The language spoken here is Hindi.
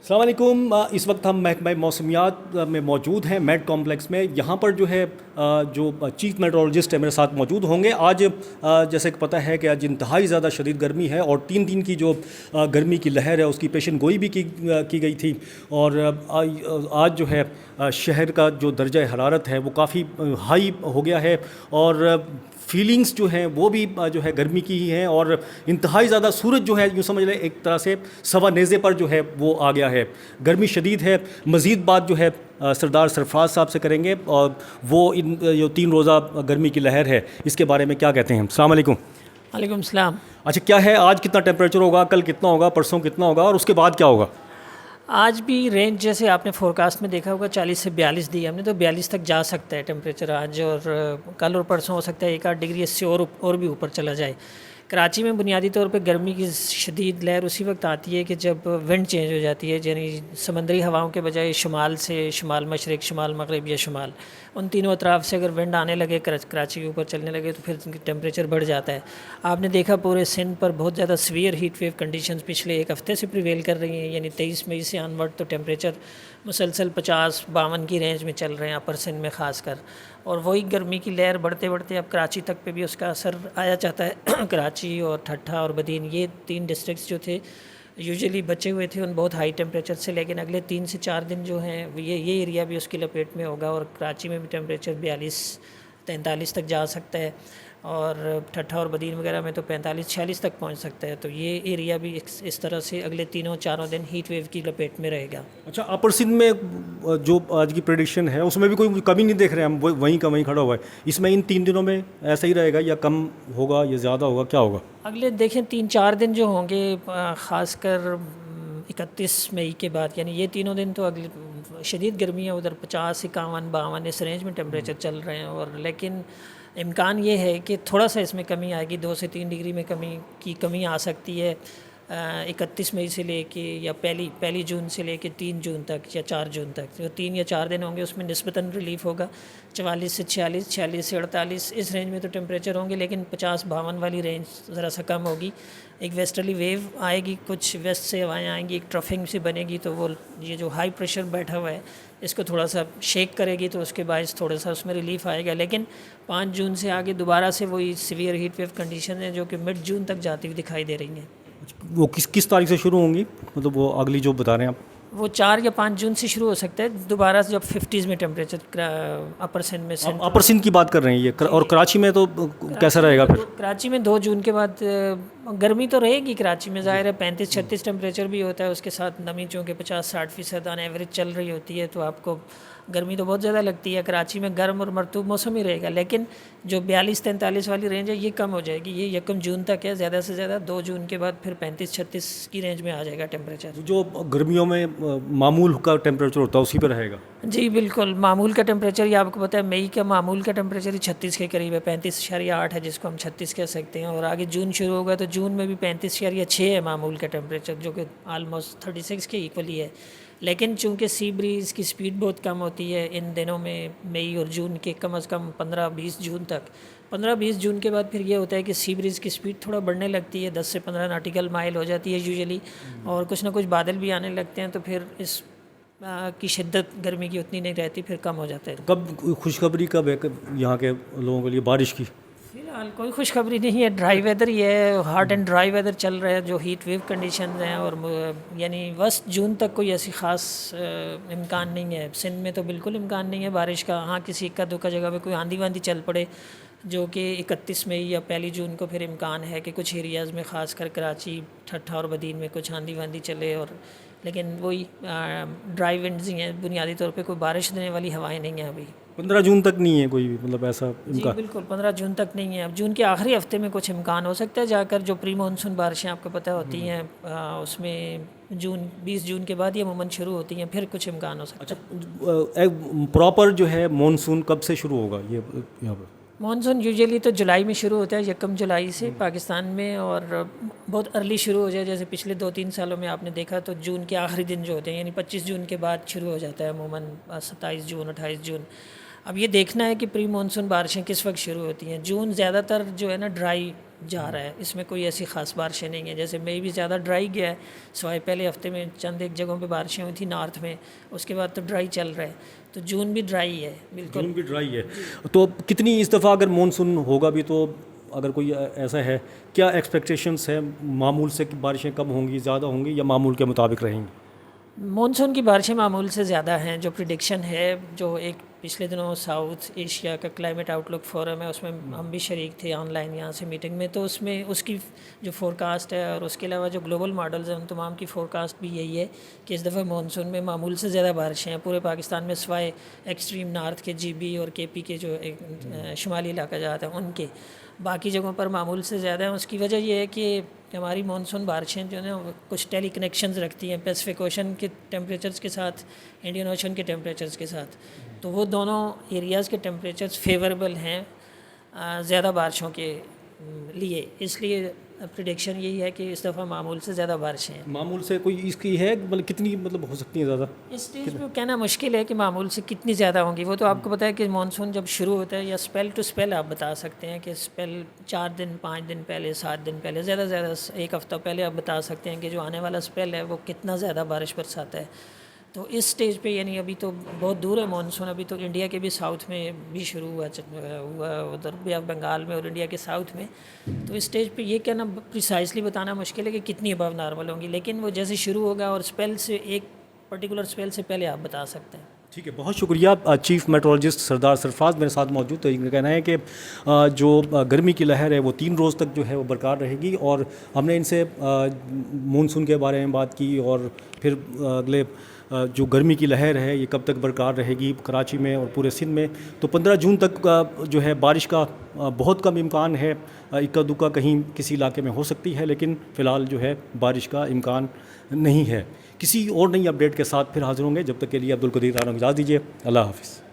अस्सलाम वालेकुम। इस वक्त हम महकमा मौसमियात में मौजूद हैं मेड कॉम्प्लेक्स में। यहाँ पर जो है जो चीफ मेट्रोलॉजिस्ट है मेरे साथ मौजूद होंगे। आज जैसे कि पता है कि आज इंतहाई ज़्यादा शदीद गर्मी है और 3 दिन की जो गर्मी की लहर है उसकी पेशन गोई भी की गई थी। और आज जो है शहर का जो दर्जा हरारत है वो काफ़ी हाई हो गया है और फीलिंग्स जो हैं वो भी जो है गर्मी की ही हैं। और इंतहाई ज़्यादा सूरज जो है यूँ समझ लें एक तरह से सवा नेज़े पर जो है वो आ गया है। गर्मी शदीद है। मज़ीद बात जो है सरदार सरफराज साहब से करेंगे और वो इन जो 3 रोज़ा गर्मी की लहर है इसके बारे में क्या कहते हैं। अस्सलाम वालेकुम। वालेकुम सलाम। अच्छा, क्या है आज कितना टेम्परेचर होगा, कल कितना होगा, परसों कितना होगा और उसके बाद क्या होगा? आज भी रेंज जैसे आपने फोरकास्ट में देखा होगा 40 से 42 दी हमने, तो 42 तक जा सकता है टेम्परेचर आज। और कल और परसों हो सकता है 1-8 डिग्री इससे और भी ऊपर चला जाए। कराची में बुनियादी तौर पे गर्मी की शदीद लहर उसी वक्त आती है कि जब विंड चेंज हो जाती है, यानी समंदरी हवाओं के बजाय शुमाल से शुमाल मशरक़, शुमाल मगरिब या शुमाल, उन तीनों अतराफ से अगर विंड आने लगे, कराची के ऊपर चलने लगे, तो फिर टेम्परेचर बढ़ जाता है। आपने देखा पूरे सिंध पर बहुत ज़्यादा सीवियर हीट वेव कंडीशंस पिछले एक हफ़्ते से प्रिवेल कर रही हैं, यानी 23 मई से ऑनवर्ड तो टेम्परेचर मुसलसल 50-52 की रेंज में चल रहे हैं अपर सिंध में ख़ासकर। और वही गर्मी की लहर बढ़ते बढ़ते अब कराची तक पे भी उसका असर आया चाहता है। कराची और ठट्ठा और बदीन, ये 3 डिस्ट्रिक्ट्स जो थे यूजुअली बचे हुए थे उन बहुत हाई टेम्परेचर से, लेकिन अगले 3 से 4 दिन जो हैं ये एरिया भी उसकी लपेट में होगा और कराची में भी टेम्परेचर 42-43 तक जा सकता है और ठट्ठा और बदीन वगैरह में तो 45-46 तक पहुंच सकता है। तो ये एरिया भी इस तरह से अगले 3-4 दिन हीट वेव की लपेट में रहेगा। अच्छा, अपर सिंध में जो आज की प्रेडिक्शन है उसमें भी कोई कमी नहीं देख रहे हैं हम, वहीं का वहीं खड़ा हुआ है। इसमें इन 3 दिनों में ऐसा ही रहेगा या कम होगा या ज़्यादा होगा, क्या होगा? अगले देखें 3-4 दिन जो होंगे, ख़ासकर 31 मई के बाद, यानी ये तीनों दिन तो अगले शदीद गर्मी है। उधर 50, 51, 52 इस रेंज में टेम्परेचर चल रहे हैं। और लेकिन इम्कान ये है कि थोड़ा सा इसमें कमी आएगी, 2 से 3 डिग्री में कमी आ सकती है 31 मई से लेके या पहली जून से लेके 3 जून तक या 4 जून तक। जो 3 या 4 दिन होंगे उसमें निस्बतन रिलीफ होगा। 44 से 46, 46 से 48 इस रेंज में तो टेम्परेचर होंगे, लेकिन 50-52 वाली रेंज ज़रा सा कम होगी। एक वेस्टर्ली वेव आएगी, कुछ वेस्ट से हवाएँ आएंगी, एक ट्रफिंग से बनेगी, तो वो ये जो हाई प्रेशर बैठा हुआ है इसको थोड़ा सा शेक करेगी, तो उसके बायस थोड़ा सा उसमें रिलीफ आएगा। लेकिन 5 जून से आगे दोबारा से वही सीवियर हीट वेव कंडीशन है जो कि मिड जून तक जाती हुई दिखाई दे रही हैं। वो किस तारीख से शुरू होंगी, मतलब वो अगली जो बता रहे हैं आप? वो 4 या 5 जून से शुरू हो सकता है दोबारा से, जब 50s में टेम्परेचर अपर सिंध में अपर सिंध की बात कर रहे हैं ये और कराची में तो कैसा रहेगा फिर? कराची में 2 जून के बाद गर्मी तो रहेगी कराची में, ज़ाहिर है 35-36 टेम्परेचर भी होता है, उसके साथ नमी चूँकि 50-60% ऑन एवरेज चल रही होती है, तो आपको गर्मी तो बहुत ज़्यादा लगती है। कराची में गर्म और मरतूब मौसम ही रहेगा, लेकिन जो 42-43 वाली रेंज है ये कम हो जाएगी। ये 1 जून तक है, ज़्यादा से ज़्यादा 2 जून के बाद फिर 35-36 की रेंज में आ जाएगा टेम्परेचर। जो गर्मियों में मामूल का टेम्परेचर होता है उसी पर रहेगा? जी बिल्कुल, मामूल का टेम्परेचर ये आपको पता है, मई का मामूल का टेम्परेचर ही 36 के करीब है, 35.8 है, जिसको हम 36 कह सकते हैं। और आगे जून शुरू होगा तो जून में भी 35.6 है मामूल का टेम्परेचर, जो कि आलमोस्ट 36 के इक्वली है। लेकिन चूंकि सी ब्रीज़ की स्पीड बहुत कम होती है इन दिनों में, मई और जून के कम से कम 15-20 जून तक, 15-20 जून के बाद फिर ये होता है कि सी ब्रीज़ की स्पीड थोड़ा बढ़ने लगती है, 10 से 15 नॉटिकल माइल हो जाती है यूजुअली, और कुछ ना कुछ बादल भी आने लगते हैं, तो फिर इस की शिद्दत गर्मी की उतनी नहीं रहती, फिर कम हो जाता है। कब खुशखबरी कब है यहाँ के लोगों के लिए बारिश की? फिलहाल कोई खुशखबरी नहीं है, ड्राई वेदर ही है, हॉट एंड ड्राई वेदर चल रहा है, जो हीट वेव कंडीशन हैं। और यानी बस जून तक कोई ऐसी ख़ास इम्कान नहीं है। सिंध में तो बिल्कुल इम्कान नहीं है बारिश का। हाँ, किसी इक्का दुक्का जगह पे कोई आंधी वांधी चल पड़े, जो कि 31 मई या 1 जून को फिर इम्कान है कि कुछ एरियाज़ में, ख़ासकर कराची, ठट्ठा और बदीन में कुछ आंधी वांधी चले। और लेकिन वही ड्राई विंड्स ही हैं, बुनियादी तौर पे कोई बारिश देने वाली हवाएं नहीं हैं अभी। 15 जून तक नहीं है कोई भी, मतलब ऐसा जी इनका? बिल्कुल, 15 जून तक नहीं है। अब जून के आखिरी हफ्ते में कुछ इम्कान हो सकता है जाकर, जो प्री मानसून बारिशें आपको पता होती हैं उसमें 20 जून के बाद ये अमूमन शुरू होती हैं, फिर कुछ इम्कान हो सकता है। अच्छा, प्रॉपर जो है मॉनसून कब से शुरू होगा ये यहाँ पर? मानसून यूजुअली तो जुलाई में शुरू होता है, 1 जुलाई से पाकिस्तान में, और बहुत अर्ली शुरू हो जाए, जैसे पिछले 2-3 सालों में आपने देखा तो जून के आखिरी दिन जो होते हैं, यानी 25 जून के बाद शुरू हो जाता है अमूमन 27 जून, 28 जून। अब ये देखना है कि प्री मानसून बारिशें किस वक्त शुरू होती हैं। जून ज़्यादातर जो है ना ड्राई जा रहा है, इसमें कोई ऐसी ख़ास बारिशें नहीं हैं। जैसे मई भी ज़्यादा ड्राई गया है, सिवाय पहले हफ्ते में चंद एक जगहों पे बारिशें हुई थी नॉर्थ में, उसके बाद तो ड्राई चल रहा है। तो जून भी ड्राई है बिल्कुल। जून भी ड्राई है। तो कितनी इस दफ़ा अगर मानसून होगा भी, तो अगर कोई ऐसा है, क्या एक्सपेक्टेशंस है मामूल से कि बारिशें कम होंगी, ज़्यादा होंगी या मामूल के मुताबिक रहेंगी? मॉनसून की बारिशें मामूल से ज़्यादा हैं। जो प्रिडिक्शन है, जो एक पिछले दिनों साउथ एशिया का क्लाइमेट आउटलुक फोरम है, उसमें हम भी शरीक थे ऑनलाइन यहाँ से मीटिंग में, तो उसमें उसकी जो फोरकास्ट है और उसके अलावा जो ग्लोबल मॉडल्स हैं उन तमाम की फोरकास्ट भी यही है कि इस दफ़ा मॉनसून में मामूल से ज़्यादा बारिशें हैं पूरे पाकिस्तान में, सिवाय एक्सट्रीम नॉर्थ के GB और KP के जो एक शुमाली इलाका जाता है उनके, बाकी जगहों पर मामूल से ज़्यादा है। उसकी वजह यह है कि हमारी मानसून बारिशें जो है वो कुछ टेली कनेक्शंस रखती हैं पैसिफिक ओशन के टेम्परेचर्स के साथ, इंडियन ओशन के टेम्परेचर्स के साथ, तो वो दोनों एरियाज़ के टेम्परेचर्स फेवरेबल हैं ज़्यादा बारिशों के लिए। इसलिए प्रिडिक्शन यही है कि इस दफ़ा मामूल से ज़्यादा बारिशें हैं। मामूल से कोई इसकी है, मतलब कितनी मतलब हो सकती है ज़्यादा? इस स्टेज पे कहना मुश्किल है कि मामूल से कितनी ज़्यादा होंगी। वो तो आपको पता है कि मानसून जब शुरू होता है या स्पेल टू स्पेल आप बता सकते हैं कि स्पेल 4 दिन 5 दिन पहले, 7 दिन पहले, ज़्यादा से ज़्यादा 1 हफ़्ता पहले आप बता सकते हैं कि जो आने वाला स्पेल है वो कितना ज़्यादा बारिश बरसाता है। तो इस स्टेज पे यानी अभी तो बहुत दूर है मानसून, अभी तो इंडिया के भी साउथ में भी शुरू हुआ उधर भी बंगाल में और इंडिया के साउथ में। तो इस स्टेज पे ये कहना प्रिसाइसली बताना मुश्किल है कि कितनी अबव नॉर्मल होंगी, लेकिन वो जैसे शुरू होगा और स्पेल से एक पर्टिकुलर स्पेल से पहले आप बता सकते हैं। ठीक है, बहुत शुक्रिया। चीफ मेट्रोलॉजिस्ट सरदार सरफराज मेरे साथ मौजूद। तो इनका कहना है कि जो गर्मी की लहर है वो 3 रोज़ तक जो है वो बरकरार रहेगी, और हमने इनसे मानसून के बारे में बात की और फिर अगले जो गर्मी की लहर है ये कब तक बरकरार रहेगी कराची में और पूरे सिंध में। तो 15 जून तक जो है बारिश का बहुत कम इम्कान है, इक्का दुक्का कहीं किसी इलाके में हो सकती है, लेकिन फ़िलहाल जो है बारिश का इम्कान नहीं है। किसी और नई अपडेट के साथ फिर हाज़िर होंगे, जब तक के लिए अब्दुल कदीर राना को इजाज़त दीजिए। अल्लाह हाफ़िज़।